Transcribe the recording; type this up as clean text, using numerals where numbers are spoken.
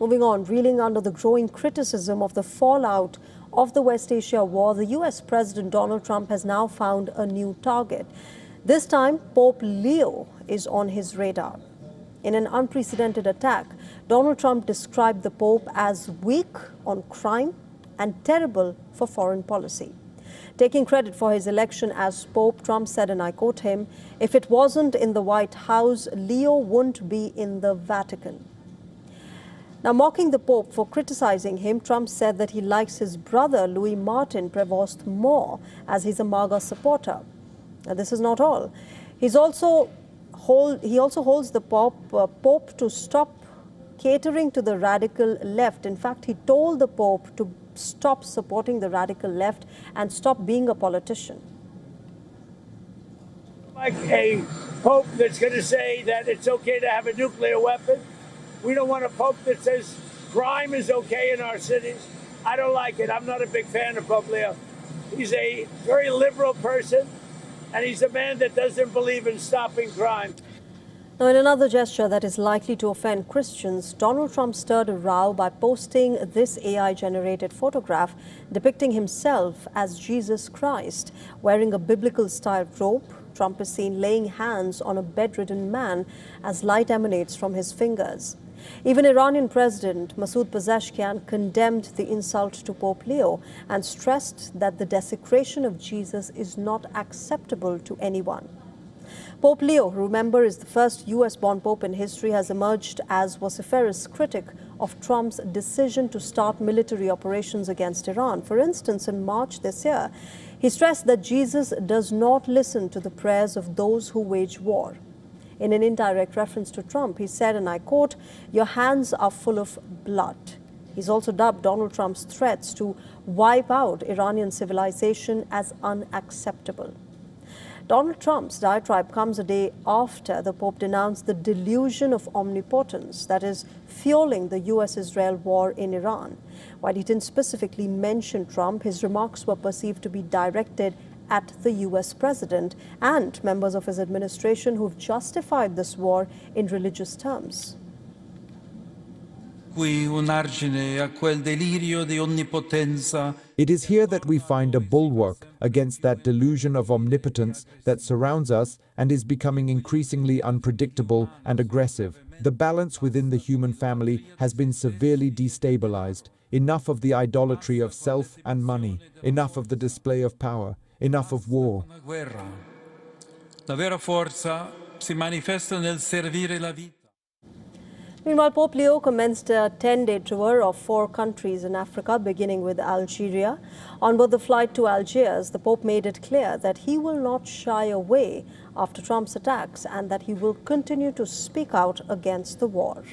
Moving on, reeling under the growing criticism of the fallout of the West Asia war, the US President Donald Trump has now found a new target. This time, Pope Leo is on his radar. In an unprecedented attack, Donald Trump described the Pope as weak on crime and terrible for foreign policy. Taking credit for his election as Pope, Trump said, and I quote him, "If it wasn't in the White House, Leo wouldn't be in the Vatican." Now, mocking the Pope for criticizing him, Trump said that he likes his brother, Louis Martin Prevost, more, as he's a MAGA supporter. Now, this is not all. He also holds the Pope to stop catering to the radical left. In fact, he told the Pope to stop supporting the radical left and stop being a politician. Like a Pope that's going to say that it's okay to have a nuclear weapon. We don't want a Pope that says crime is okay in our cities. I don't like it. I'm not a big fan of Pope Leo. He's a very liberal person, and he's a man that doesn't believe in stopping crime. Now, in another gesture that is likely to offend Christians, Donald Trump stirred a row by posting this AI-generated photograph depicting himself as Jesus Christ. Wearing a biblical-style robe, Trump is seen laying hands on a bedridden man as light emanates from his fingers. Even Iranian President Masoud Pezeshkian condemned the insult to Pope Leo and stressed that the desecration of Jesus is not acceptable to anyone. Pope Leo, remember, is the first US-born pope in history, has emerged as vociferous critic of Trump's decision to start military operations against Iran. For instance, in March this year, he stressed that Jesus does not listen to the prayers of those who wage war. In an indirect reference to Trump, he said, and I quote, "Your hands are full of blood." He's also dubbed Donald Trump's threats to wipe out Iranian civilization as unacceptable. Donald Trump's diatribe comes a day after the Pope denounced the delusion of omnipotence that is fueling the US-Israel war in Iran. While he didn't specifically mention Trump, his remarks were perceived to be directed at the US president and members of his administration who've justified this war in religious terms. It is here that we find a bulwark against that delusion of omnipotence that surrounds us and is becoming increasingly unpredictable and aggressive. The balance within the human family has been severely destabilized. Enough of the idolatry of self and money. Enough of the display of power. Enough of war. La vera forza si manifesta nel servire la vita. Meanwhile, Pope Leo commenced a 10-day tour of 4 countries in Africa, beginning with Algeria. On board the flight to Algiers, the Pope made it clear that he will not shy away after Trump's attacks and that he will continue to speak out against the war.